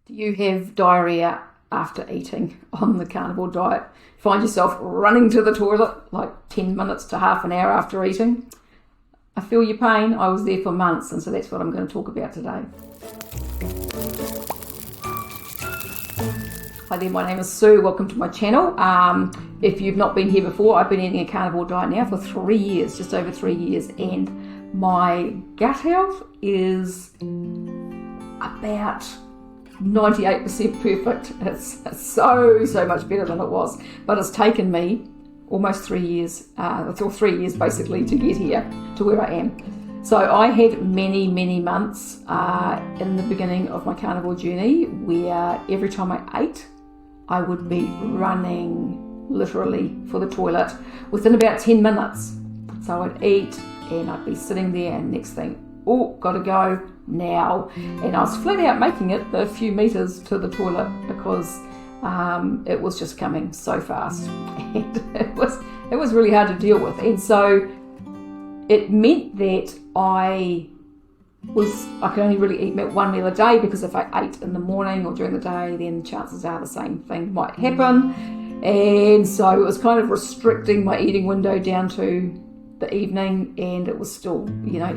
Do you have diarrhea after eating on the carnivore diet? Find yourself running to the toilet like 10 minutes to half an hour after eating? I feel your pain. I was there for months, and so that's what I'm going to talk about today. Hi there, my name is Sue. Welcome to my channel. If you've not been here before, I've been eating a carnivore diet now for 3 years, just over 3 years, and my gut health is about 98% perfect. It's so much better than it was, but it's taken me almost 3 years, or 3 years basically, to get here to where I am. So I had many months in the beginning of my carnivore journey where every time I ate, I would be running literally for the toilet within about 10 minutes. So I'd eat and I'd be sitting there, and next thing, gotta go now. And I was flat out making it the few meters to the toilet because it was just coming so fast, and it was really hard to deal with. And so it meant that I could only really eat one meal a day, because if I ate in the morning or during the day, then chances are the same thing might happen. And so it was kind of restricting my eating window down to the evening, and it was still,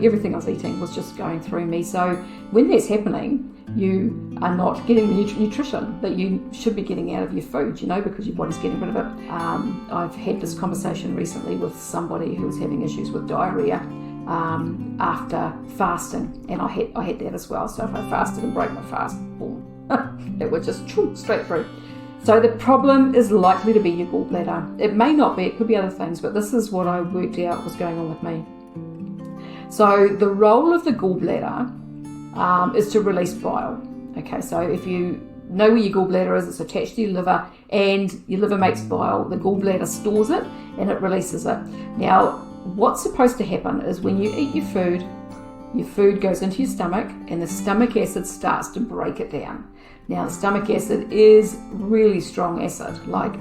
everything I was eating was just going through me. So when that's happening, you are not getting the nutrition that you should be getting out of your food, because your body's getting rid of it. I've had this conversation recently with somebody who was having issues with diarrhea after fasting, and I had that as well. So if I fasted and broke my fast, boom, it would just straight through. So the problem is likely to be your gallbladder. It may not be, it could be other things, but this is what I worked out was going on with me. So the role of the gallbladder is to release bile. Okay, so if you know where your gallbladder is, it's attached to your liver, and your liver makes bile, the gallbladder stores it and it releases it. Now, what's supposed to happen is when you eat your food goes into your stomach, and the stomach acid starts to break it down. Now, the stomach acid is really strong acid, like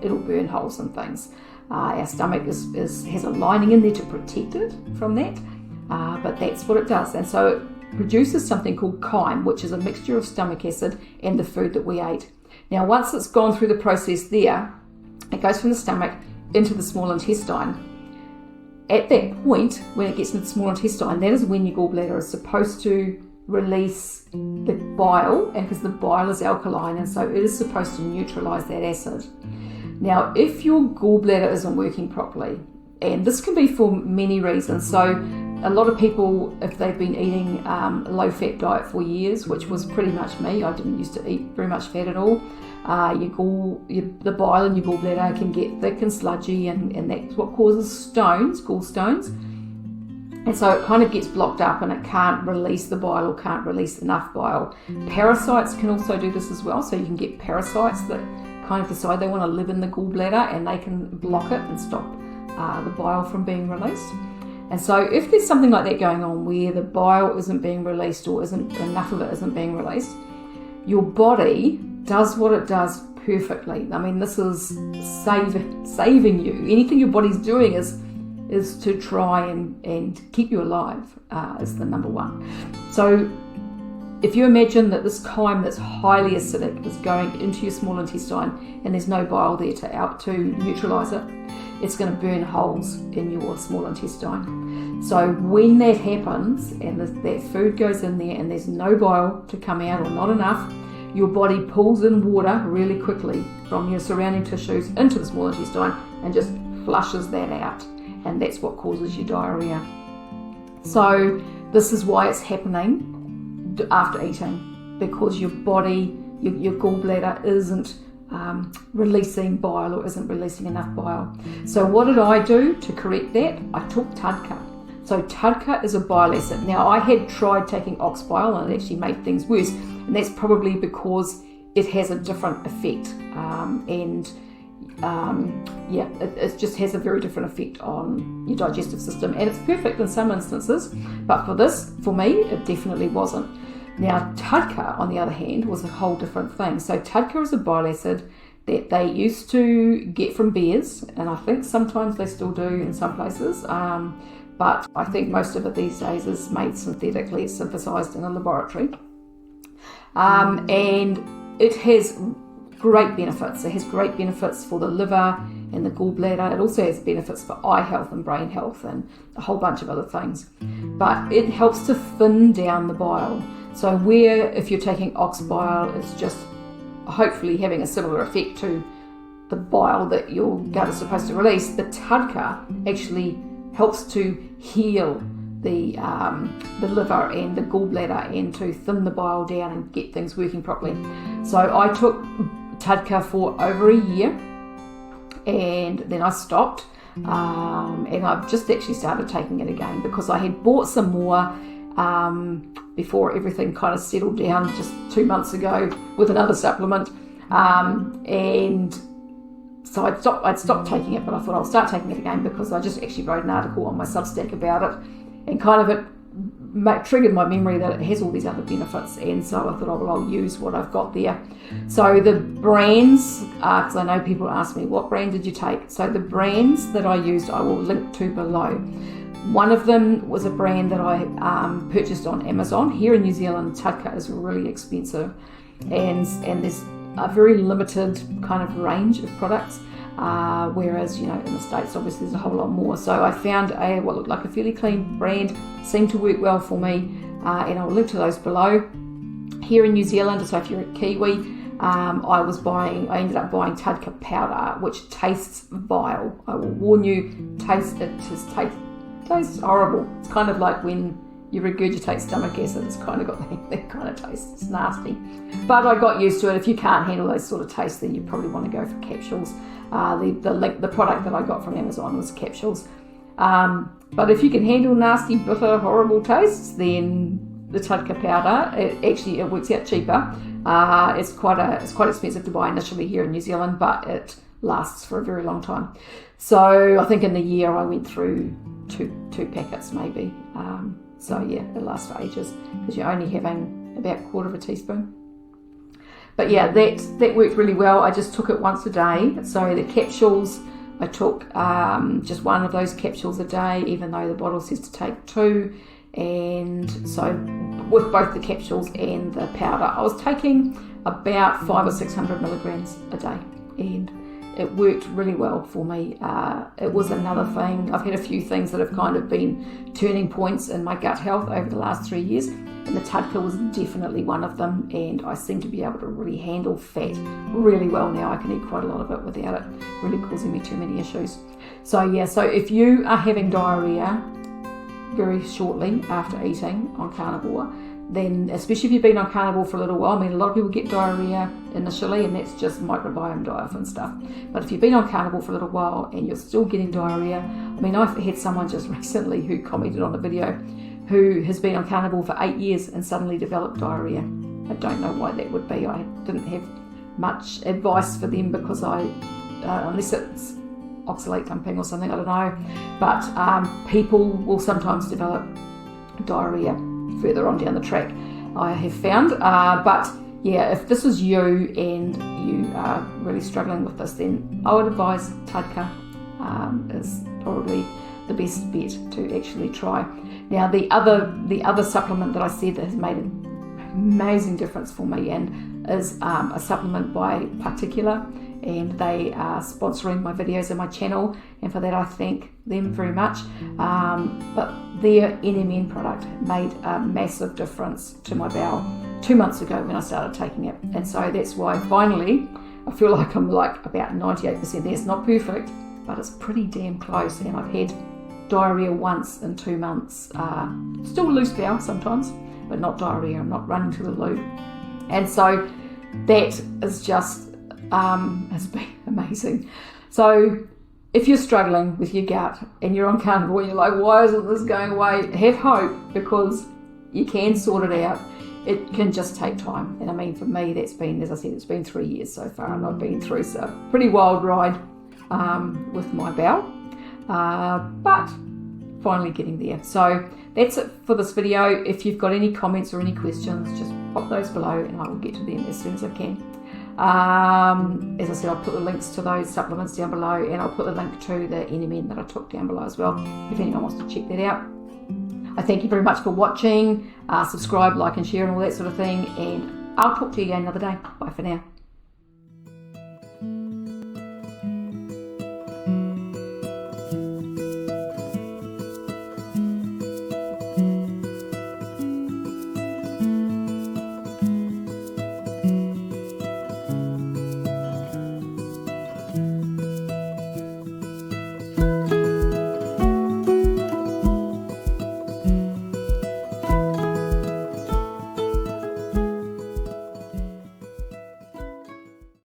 it'll burn holes and things. Our stomach has a lining in there to protect it from that, but that's what it does. And so it produces something called chyme, which is a mixture of stomach acid and the food that we ate. Now, once it's gone through the process there, it goes from the stomach into the small intestine. At that point, when it gets into the small intestine, that is when your gallbladder is supposed to release the bile, and because the bile is alkaline, and so it is supposed to neutralize that acid. Now, if your gallbladder isn't working properly, and this can be for many reasons, so a lot of people, if they've been eating a low-fat diet for years, which was pretty much me, I didn't used to eat very much fat at all, the bile in your gallbladder can get thick and sludgy, and that's what causes gallstones. And so it kind of gets blocked up, and it can't release the bile or can't release enough bile. Parasites can also do this as well. So you can get parasites that kind of decide they want to live in the gallbladder, and they can block it and stop the bile from being released. And so if there's something like that going on where the bile isn't being released, or isn't enough of it isn't being released, your body does what it does perfectly. I mean, this is saving you. Anything your body's doing is to try and keep you alive, is the number one. So if you imagine that this chyme that's highly acidic is going into your small intestine, and there's no bile there to neutralize it, it's going to burn holes in your small intestine. So when that happens, and that food goes in there and there's no bile to come out, or not enough, your body pulls in water really quickly from your surrounding tissues into the small intestine and just flushes that out. And that's what causes your diarrhea. So this is why it's happening after eating, because your body, your gallbladder isn't releasing bile, or isn't releasing enough bile. So what did I do to correct that? I took Toddka. So Toddka is a bile acid. Now, I had tried taking ox bile, and it actually made things worse, and that's probably because it has a different effect, it just has a very different effect on your digestive system, and it's perfect in some instances, but for me, it definitely wasn't. Now, Toddka, on the other hand, was a whole different thing. So Toddka is a bile acid that they used to get from bears, and I think sometimes they still do in some places, but I think most of it these days is made synthetically, synthesized in a laboratory. and it has great benefits. It has great benefits for the liver and the gallbladder. It also has benefits for eye health and brain health and a whole bunch of other things. But it helps to thin down the bile. So where if you're taking ox bile, it's just hopefully having a similar effect to the bile that your gut is supposed to release, the Toddka actually helps to heal the liver and the gallbladder and to thin the bile down and get things working properly. So I took Toddka for over a year, and then I stopped, and I've just actually started taking it again because I had bought some more before everything kind of settled down just 2 months ago with another supplement, and so I'd stopped taking it, but I thought I'll start taking it again because I just actually wrote an article on my Substack about it, and kind of it triggered my memory that it has all these other benefits, and so I thought, oh, well, I'll use what I've got there. So the brands, because I know people ask me, what brand did you take? So the brands that I used, I will link to below. One of them was a brand that I purchased on Amazon. Here in New Zealand, Toddka is really expensive, and there's a very limited kind of range of products, whereas in the States obviously there's a whole lot more. So I found what looked like a fairly clean brand, seemed to work well for me, and I'll link to those below. Here in New Zealand, so if you're a Kiwi, I ended up buying Toddka powder, which tastes vile. I will warn you, tastes horrible. It's kind of like when you regurgitate stomach acid. It's kind of got that kind of taste. It's nasty. But I got used to it. If you can't handle those sort of tastes, then you probably want to go for capsules. The product that I got from Amazon was capsules. But if you can handle nasty, bitter, horrible tastes, then the Toddka powder, it works out cheaper. It's quite expensive to buy initially here in New Zealand, but it lasts for a very long time. So I think in the year I went through two packets maybe. So yeah, it lasts for ages because you're only having about a quarter of a teaspoon. But yeah, that worked really well. I just took it once a day. So the capsules, I took just one of those capsules a day, even though the bottle says to take 2. And so with both the capsules and the powder, I was taking about 500 or 600 milligrams a day, and it worked really well for me. It was another thing. I've had a few things that have kind of been turning points in my gut health over the last 3 years, and the Toddka was definitely one of them, and I seem to be able to really handle fat really well now. I can eat quite a lot of it without it really causing me too many issues. So yeah, so if you are having diarrhea very shortly after eating on Carnivore, then especially if you've been on Carnivore for a little while, I mean, a lot of people get diarrhea initially, and that's just microbiome diet and stuff. But if you've been on Carnivore for a little while and you're still getting diarrhea, I mean, I've had someone just recently who commented on a video who has been on Carnivore for 8 years and suddenly developed diarrhea. I don't know why that would be. I didn't have much advice for them because unless it's oxalate dumping or something, I don't know. But people will sometimes develop diarrhea further on down the track, I have found. But yeah, if this is you and you are really struggling with this, then I would advise Toddka is probably the best bet to actually try. Now the other supplement that I said that has made an amazing difference for me and is a supplement by Particular, and they are sponsoring my videos and my channel, and for that I thank them very much. But their NMN product made a massive difference to my bowel 2 months ago when I started taking it, and so that's why finally I feel like I'm like about 98% there. It's not perfect, but it's pretty damn close, and I've had diarrhea once in 2 months. Still loose bowel sometimes, but not diarrhea. I'm not running to the loo, and so that is just has been amazing. So if you're struggling with your gut and you're on Carnivore and you're like, why isn't this going away? Have hope, because you can sort it out. It can just take time. And I mean, for me, that's been, as I said, it's been 3 years so far, and I've been through a pretty wild ride with my bowel, but finally getting there. So that's it for this video. If you've got any comments or any questions, just pop those below and I will get to them as soon as I can. As I said, I'll put the links to those supplements down below, and I'll put the link to the NMN that I took down below as well, if anyone wants to check that out. I thank you very much for watching. Subscribe, like and share and all that sort of thing, and I'll talk to you again another day. Bye for now.